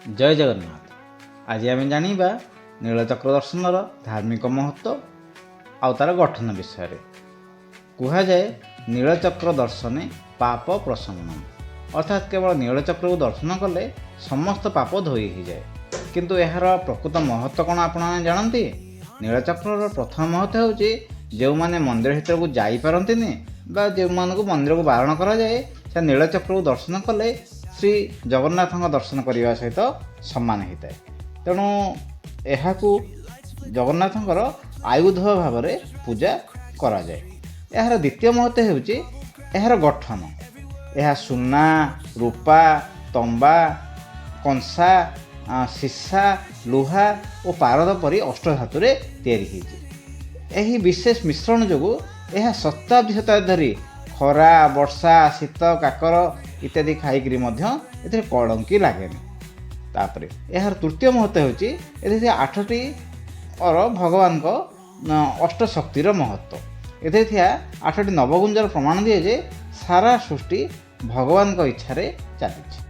जय जगन्नाथ। आज आम जाना नीलचक्र दर्शनर धार्मिक महत्व आउ तार गठन विषय रे। कहुए नीलचक्र दर्शने पाप प्रशमनम, अर्थात केवल नीलचक्र को दर्शन कले समस्त पाप धोई हो जाए। किंतु यार प्रकृत महत्व कौन आप जानते? नीलचक्र प्रथम महत्व होची जो माने मंदिर भीतर को जाई पारंतिनी बा जो मानक मंदिर को बारण करा जाए से नीलचक्र को दर्शन कले श्री जगन्नाथ दर्शन करने सहित सामान होता है। तेणु यह जगन्नाथर आयुध भाव में पूजा करा जाए। यार द्वितीय महत्व होची यार गठन। यह सुना, रूपा, तंबा, कंसा, सीसा, लुहा और पारद परी अष्टधातु तैयारी विशेष मिश्रण जो यह शताब्दी शताब्दी धरी खरा, वर्षा, शीत, काकर इत्यादि खाईकरी ए कलंकी लगे। तापर यार तृतीय महत्व होची 8टी और भगवान को अष्टशक्तिर महत्व। ए 8टी नवगुंजर प्रमाण दिए जे सारा सृष्टि भगवान को इच्छा चली।